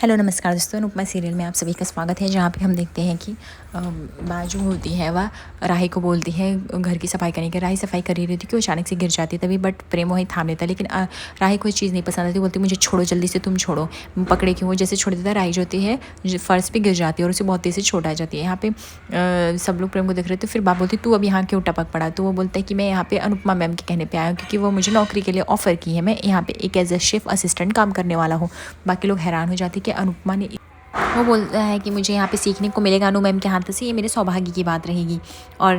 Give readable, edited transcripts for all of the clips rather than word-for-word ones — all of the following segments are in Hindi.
हेलो नमस्कार दोस्तों, अनुपमा सीरियल में आप सभी का स्वागत है। जहाँ पे हम देखते हैं कि बाजू होती है वह राही को बोलती है घर की सफाई करने के। राही सफाई कर रही थी कि वो अचानक से गिर जाती है तभी, बट प्रेम वहीं थाम लेता है। लेकिन राही को ये चीज़ नहीं पसंद आती, बोलती मुझे छोड़ो, जल्दी से तुम छोड़ो। पकड़े क्यों, वो जैसे छोड़ देता है राही जो होती है फर्श पर गिर जाती है और उसे बहुत तेज़ी से छोड़ आ जाती है। यहाँ पे सब लोग प्रेम को देख रहे थे। फिर बाप बोलती तू अब यहाँ क्यों टपक पड़ा। तो वो बोलता है कि मैं यहाँ पे अनुपमा मैम के कहने पे आया हूँ, क्योंकि वो मुझे नौकरी के लिए ऑफ़र की है। मैं यहाँ पे एक एज ए शेफ़ असिस्टेंट काम करने वाला हूँ। बाकी लोग हैरान हो जाते हैं कि अनुपमा ने, वो बोलता है कि मुझे यहाँ पे सीखने को मिलेगा अनु मैम के हाथ से, ये मेरे सौभाग्य की बात रहेगी। और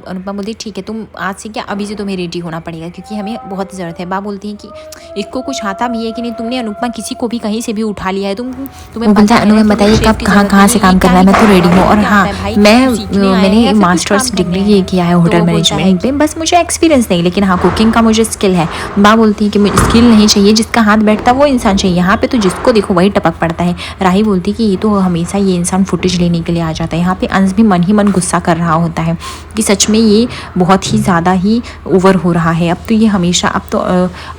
अनुपमा बोलती ठीक है, तुम आज से क्या अभी से तुम्हें रेडी होना पड़ेगा, क्योंकि हमें बहुत ज़रूरत है। बाप बोलती है कि इसको कुछ आता भी है कि नहीं, तुमने अनुपमा किसी को भी कहीं से भी उठा लिया है। तुम्हें बोलता है अनु मैम बताइए कब कहाँ से काम करना है, मैं तो रेडी हूँ। और हाँ, मैंने मास्टर्स डिग्री किया है होटल मैनेजमेंट में, बस मुझे एक्सपीरियंस नहीं, लेकिन हाँ कुकिंग का मुझे स्किल है। बाप बोलती है कि मुझे स्किल नहीं चाहिए, जिसका हाथ बैठता वो इंसान चाहिए। यहाँ पे तो जिसको देखो वही टपक पड़ता है। राही बोलती कि ये तो हमेशा ये इंसान फुटेज लेने के लिए आ जाता है। यहाँ पे अंश भी मन ही मन गुस्सा कर रहा होता है कि सच में ये बहुत ही ज़्यादा ही ओवर हो रहा है। अब तो ये हमेशा, अब तो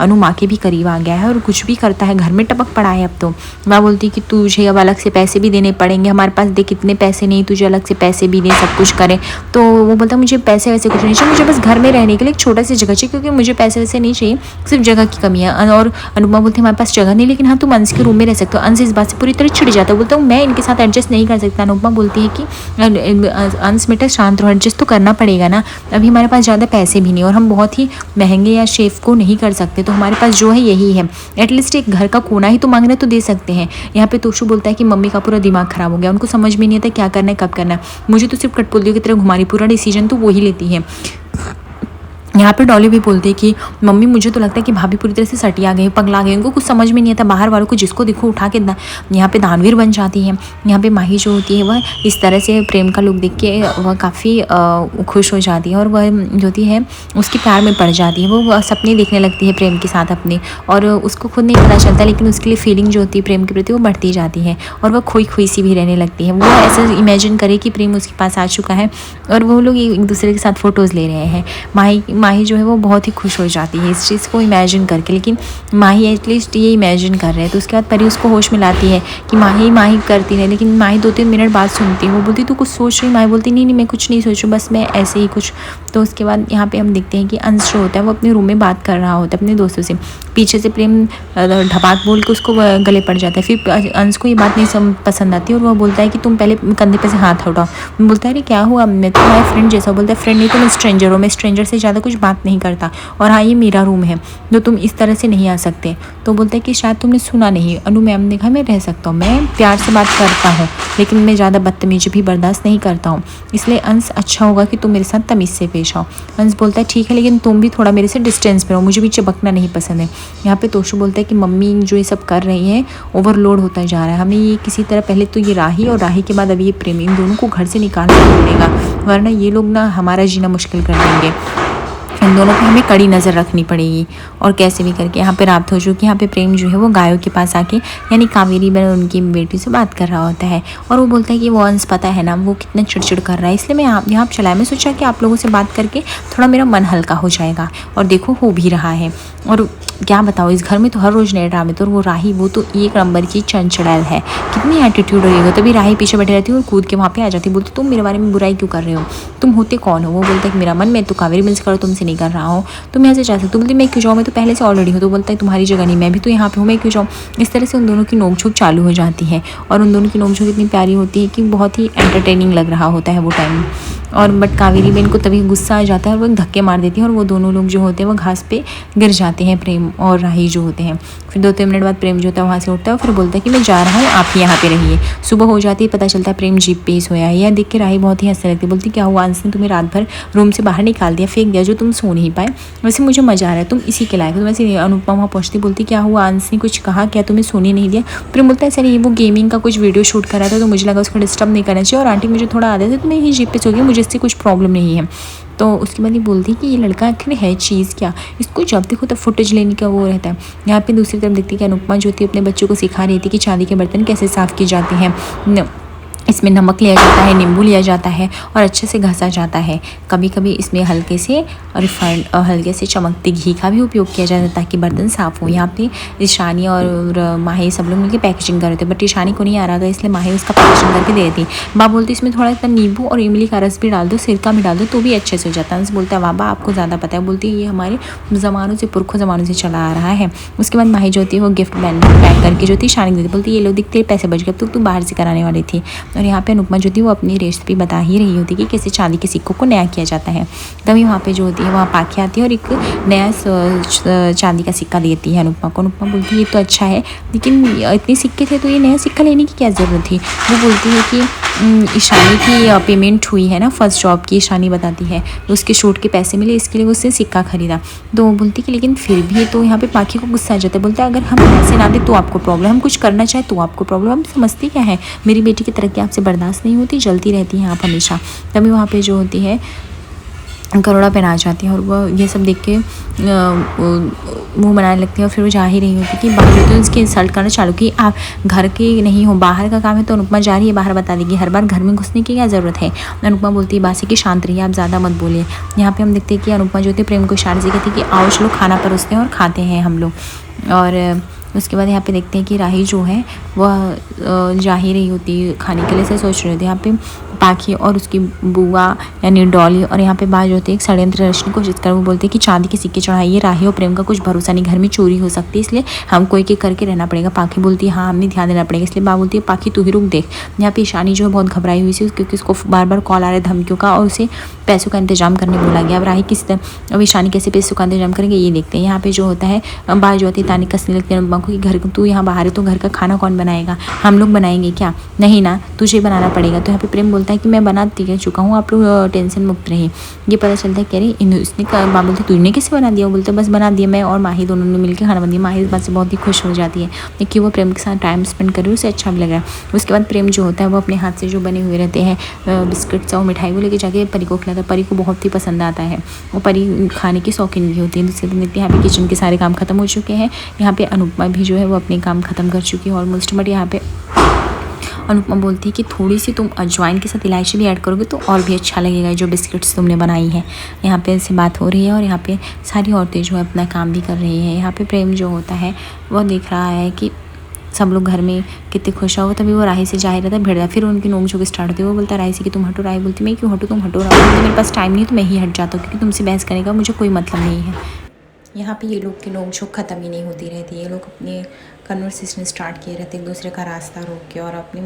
अनु माँ के भी करीब आ गया है और कुछ भी करता है, घर में टपक पड़ा है। अब तो माँ बोलती कि तुझे अब अलग से पैसे भी देने पड़ेंगे, हमारे पास देख इतने पैसे नहीं, तुझे अलग से पैसे भी दे, सब कुछ करें। तो वो बोलता मुझे पैसे वैसे कुछ नहीं चाहिए, मुझे बस घर में रहने के लिए एक छोटा सी जगह चाहिए, क्योंकि मुझे पैसे वैसे नहीं चाहिए, सिर्फ जगह की कमी है। और अनुपमा बोलती हमारे पास जगह नहीं, लेकिन हाँ तुम अंश के रूम में रह सकते हो। अंश इस बात से पूरी तरह चिढ़ जाता है, बोलता हूँ मैं इनके साथ एडजस्ट नहीं कर सकता। अनुपमा बोलती है कि अंश बेटा शांत रहो, एडजस्ट तो करना पड़ेगा ना, अभी हमारे पास ज़्यादा पैसे भी नहीं और हम बहुत ही महंगे या शेफ़ को नहीं कर सकते, तो हमारे पास जो है यही है। एटलीस्ट एक घर का कोना ही तो मांग रहे तो दे सकते हैं। यहाँ पे तोशु बोलता है कि मम्मी का पूरा दिमाग ख़राब हो गया, उनको समझ में नहीं आता क्या करना है कब करना है, मुझे तो सिर्फ कठपुतलियों की तरह घुमा रही, पूरा डिसीजन तो वही लेती है। यहाँ पे डॉली भी बोलती है कि मम्मी मुझे तो लगता है कि भाभी पूरी तरह से सटिया गए, पगला गए, उनको कुछ समझ में नहीं आता, बाहर वालों को जिसको देखो उठा के यहाँ पे दानवीर बन जाती है। यहाँ पे माही जो होती है वह इस तरह से प्रेम का लुक देख के वह काफ़ी खुश हो जाती है और वह जो होती है उसके प्यार में पड़ जाती है। वो सपने देखने लगती है प्रेम के साथ अपने, और उसको खुद नहीं पता चलता, लेकिन उसके लिए फीलिंग जो होती है प्रेम के प्रति वो बढ़ती जाती है और वह खोई खोई सी भी रहने लगती है। वो ऐसा इमेजिन करे कि प्रेम उसके पास आ चुका है और वो लोग एक दूसरे के साथ फ़ोटोज़ ले रहे हैं। माही जो है वो बहुत ही खुश हो जाती है इस चीज़ को इमेजिन करके, लेकिन माही एटलीस्ट ये इमेजिन कर रहे हैं। तो उसके बाद परी उसको होश में लाती है कि माही करती है, लेकिन माही 2-3 मिनट बाद सुनती है। वो बोलती तू कुछ सोच रही, माही बोलती नहीं मैं कुछ नहीं सोचूं, बस मैं ऐसे ही कुछ। तो उसके बाद यहाँ पे हम देखते हैं कि अंश जो होता है वो अपने रूम में बात कर रहा होता है अपने दोस्तों से। पीछे से प्रेम ढपाक बोल के उसको गले पड़ जाता है। फिर अंश को ये बात नहीं पसंद आती और वह बोलता है कि तुम पहले कंधे पे से हाथ हटाओ। बोलता है अरे क्या हुआ, मैं तो तुम्हारे फ्रेंड जैसा। बोलता है फ्रेंड नहीं, तुम स्ट्रेंजर हो, मैं स्ट्रेंजर से ज़्यादा कुछ बात नहीं करता, और हाँ ये मेरा रूम है तो तुम इस तरह से नहीं आ सकते। तो बोलता है कि शायद तुमने सुना नहीं, अनु मैम ने कहा मैं रह सकता हूँ, मैं प्यार से बात करता हूँ, लेकिन मैं ज़्यादा बदतमीजी भी बर्दाश्त नहीं करता हूँ, इसलिए अंश अच्छा होगा कि तुम मेरे साथ तमीज़ से पेश आओ। अंश बोलता है ठीक है, लेकिन तुम भी थोड़ा मेरे से डिस्टेंस पे रहो, मुझे भी चिपकना नहीं पसंद है। यहाँ पे तोशु बोलता है कि मम्मी जो ये सब कर रही है ओवरलोड होता जा रहा है, हमें ये किसी तरह पहले तो ये राही और राही के बाद अभी ये प्रेमी, इन दोनों को घर से निकालना पड़ेगा, वरना ये लोग ना हमारा जीना मुश्किल कर देंगे। इन दोनों पे हमें कड़ी नज़र रखनी पड़ेगी और कैसे भी करके। यहाँ पे रात हो चुकी, यहाँ पे प्रेम जो है वो गायों के पास आके यानी कावेरी बहन उनकी बेटी से बात कर रहा होता है और वो बोलता है कि वो अंश पता है ना वो कितना चिड़चिड़ कर रहा है, इसलिए मैं यहाँ चलाया, मैं सोचा कि आप लोगों से बात करके थोड़ा मेरा मन हल्का हो जाएगा, और देखो हो भी रहा है। और क्या बताओ इस घर में तो हर रोज़ नए ड्रामे, तो वो राही वो तो एक नंबर की चंचड़ैल है, कितनी एटीट्यूड होगी। तभी राही पीछे बैठी रहती है और कूद के वहाँ पे आ जाती है, बोलती तुम मेरे बारे में बुराई क्यों कर रहे हो, तुम होते कौन हो। वो बोलता है कि मेरा मन, मैं तो कावेरी मिल से करो तुमसे नहीं कर रहा हूँ, तुम यहाँ से जा सकते हो। बोलती मैं क्यों जाऊँ, मैं तो पहले से ऑलरेडी हूँ। तो बोलता है तुम्हारी जगह नहीं, मैं भी तो यहाँ पे हूँ, मैं क्यों जाऊँ। इस तरह से उन दोनों की नोकझोंक चालू हो जाती है और उन दोनों की नोकझोंक इतनी प्यारी होती है कि बहुत ही एंटरटेनिंग लग रहा होता है वो टाइम। और बट कावेरी बहन को तभी गुस्सा आ जाता है और वो धक्के मार देती है और वो दोनों लोग जो होते हैं वो घास पे गिर जाते हैं, प्रेम और राही जो होते हैं। फिर 2-3 मिनट बाद प्रेम जो होता है वहाँ से उठता है और फिर बोलता है कि मैं जा रहा हूँ, आप यहाँ पे रहिए। सुबह हो जाती है, पता चलता है प्रेम जीप पे ही सोया है। यह देख के राही बहुत ही हंसने लगती है, बोलती क्या हुआ, अंश ने तुम्हें रात भर रूम से बाहर निकाल दिया, फेंक दिया जो तुम सो नहीं पाए, वैसे मुझे मजा आ रहा है, तुम इसी के लायक हो। वैसे अनुपमा वहाँ पहुँचती, बोलती क्या हुआ, अंश ने कुछ कहा क्या, तुम्हें सोने नहीं दिया। प्रेम बोलता है सर ये वो गेमिंग का कुछ वीडियो शूट कर रहा था तो मुझे लगा उसको डिस्टर्ब नहीं करना चाहिए, और आंटी मुझे थोड़ा आदत है तो मैं यही जीप पे सो गई, मुझे इससे कुछ प्रॉब्लम नहीं है। तो उसके बाद ये बोलती है कि ये लड़का आखिर है चीज़ क्या, इसको जब देखो तब फुटेज लेने का वो रहता है। यहाँ पे दूसरी तरफ देखती है कि अनुपमा जो थी अपने बच्चों को सिखा रही थी कि चांदी के बर्तन कैसे साफ़ किए जाते हैं। इसमें नमक लिया जाता है, नींबू लिया जाता है और अच्छे से घसा जाता है। कभी कभी इसमें हल्के से रिफाइंड और हल्के से चमकते घी का भी उपयोग किया जाता है ताकि बर्तन साफ़ हो। यहाँ पे ईशानी और माही सब लोग मिलकर पैकेजिंग कर रहे थे, बट ईशानी को नहीं आ रहा था, इसलिए माही उसका पैकेजिंग करके दे रही थी। बा बोलती इसमें थोड़ा सा नींबू और इमली का रस भी डाल दो, सिरका भी डाल दो तो भी अच्छे से हो जाता है। उनसे बोलता है वाह आपको ज़्यादा पता है। बोलती है ये हमारे ज़मानों से, पुरखों ज़मानों से चला आ रहा है। उसके बाद माही जो होती है वो गिफ्ट पैक करके जो थी ईशानी को देती, बोलती ये लो दिखते पैसे बच गए, अब तू बाहर से कराने वाली थी। और यहाँ पे अनुपमा जो थी वो अपनी रेसिपी बता ही रही होती कि कैसे चांदी के सिक्कों को नया किया जाता है। तभी वहाँ पे जो होती है वहाँ पाखी आती है और एक नया चांदी का सिक्का देती है अनुपमा को। अनुपमा बोलती है ये तो अच्छा है, लेकिन इतने सिक्के थे तो ये नया सिक्का लेने की क्या ज़रूरत थी। वो बोलती है कि ईशानी की पेमेंट हुई है ना फर्स्ट जॉब की, ईशानी बताती है उसके शूट के पैसे मिले, इसके लिए उससे सिक्का खरीदा। तो वो बोलती कि लेकिन फिर भी, तो यहाँ पे पाखी को गुस्सा आ जाता है। बोलता है अगर हम पैसे ना दे तो आपको प्रॉब्लम, हम कुछ करना चाहे तो आपको प्रॉब्लम, हम समझती क्या है, मेरी बेटी की तरक्की आपसे बर्दाश्त नहीं होती, जलती रहती है आप हमेशा। तभी वहाँ पे जो होती है करोड़ा पहना जाती है और वह ये सब देख के मुँह बनाने लगती है और फिर वो जा ही रही होती कि बाहर होती है उसकी इंसल्ट करना चालू की, आप घर के नहीं हो, बाहर का काम है। तो अनुपमा जा रही है बाहर, बता देगी हर बार घर में घुसने की क्या ज़रूरत है। अनुपमा बोलती है बासी की शांत रहिए, आप ज़्यादा मत बोलिए। यहाँ पे हम देखते हैं कि अनुपमा जो होती है प्रेम को इशारे से कहती है कि आओ चलो खाना परोसते हैं और खाते हैं हम लोग। और उसके बाद यहाँ पे देखते हैं कि राही जो है वह जा ही रही होती है खाने के लिए, से सोच रही होती है। यहाँ पे पाखी और उसकी बुआ यानी डॉली और यहाँ पे बाज होती है एक षड्यंत्र रचने की कोशिश कर। वो बोलते हैं कि चांदी के सिक्के चढ़ाइए, राही और प्रेम का कुछ भरोसा नहीं, घर में चोरी हो सकती है, इसलिए हमको एक एक करके रहना पड़ेगा। पाखी बोलती है हाँ हमें ध्यान देना पड़ेगा, इसलिए बा बोलती है पाखी तू ही रुक देख। यहाँ पे ईशानी जो है बहुत घबराई हुई थी क्योंकि उसको बार बार कॉल आ रहा है धमकियों का और उसे पैसों का इंतजाम करने बोला गया। अब राही किस अब ईशानी कैसे पैसों का इंतजाम करेंगे ये देखते हैं। यहाँ पे जो होता है बाज जो होती है तानी कसने लगती है अनुपमा को कि घर तू यहाँ बाहर है तो घर का खाना कौन बनाएगा, हम लोग बनाएंगे क्या, नहीं ना तुझे बनाना पड़ेगा। तो यहाँ पे प्रेम बोलता है कि मैं बना चुका हूँ, आप लोग टेंशन मुक्त रहिए। ये पता चलता है कह रही इसने माँ बोलते तूने कैसे बना दिया, वो बोलते बस बना दिया मैं और माही दोनों ने मिलकर खाना बना दिया। माही इस बात से बहुत ही खुश हो जाती है कि वो प्रेम के साथ टाइम स्पेंड कर रही है, उसे अच्छा भी लग रहा है। उसके बाद प्रेम जो होता है वो अपने हाथ से जो बने हुए रहते हैं बिस्किट्स और मिठाई वो लेके जाके परी को खिलाता है। परी को बहुत ही पसंद आता है, वो परी खाने की शौकीन भी होती है। दूसरे दिन देखते हैं यहाँ पे किचन के सारे काम खत्म हो चुके हैं। यहाँ पे अनुपमा भी जो है वो अपने काम खत्म कर चुकी है ऑलमोस्ट। बट यहाँ पे अनुपमा बोलती है कि थोड़ी सी तुम अजवाइन के साथ इलायची भी ऐड करोगे तो और भी अच्छा लगेगा जो बिस्किट्स तुमने बनाई है। यहाँ पे ऐसे बात हो रही है और यहाँ पे सारी औरतें जो है अपना काम भी कर रही हैं। यहाँ पे प्रेम जो होता है वो देख रहा है कि सब लोग घर में कितने खुश हो। तभी वो राही से जा ही रहता है भिड़, फिर उनकी नोक झोंक स्टार्ट होती है। वो बोलता है राही से कि तुम हटो, राही बोलती मैं क्यों हटूँ, तुम हटो। राही बोलती मेरे पास टाइम नहीं तो मैं ही हट जाता हूँ क्योंकि तुमसे बहस करने का मुझे कोई मतलब नहीं है। यहाँ पे ये लोग की नोक झोंक ख़त्म ही नहीं होती रहती। ये लोग अपने कन्वर्सेशन स्टार्ट किए रहते एक दूसरे का रास्ता रोक के और अपनी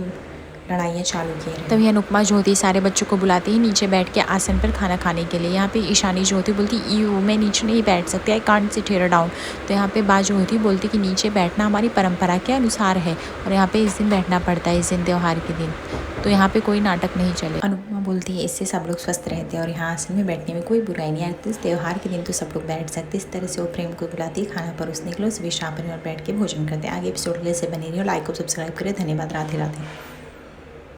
लड़ाइयाँ चालू किए रहते। तभी अनुपमा जो होती है सारे बच्चों को बुलाती है नीचे बैठ के आसन पर खाना खाने के लिए। यहाँ पे ईशानी जो होती है बोलती यू मैं नीचे नहीं बैठ सकती, I can't sit here down. तो यहाँ पे बात जो होती है बोलती कि नीचे बैठना हमारी परंपरा के अनुसार है और यहाँ पे इस दिन बैठना पड़ता है, इस दिन त्यौहार के दिन, तो यहाँ पे कोई नाटक नहीं चले। अनुपमा बोलती है इससे सब लोग स्वस्थ रहते हैं और यहाँ आसन में बैठने में कोई बुराई नहीं आती, इस त्यौहार के दिन तो सब लोग बैठ सकते। इस तरह से वो प्रेम को बुलाती है खाना परोसने के लिए, सभी शाम पर बैठ के भोजन करते हैं। आगे एपिसोड के लिए से बने रही हो, लाइक और सब्सक्राइब करें। धन्यवाद। राधे राधे।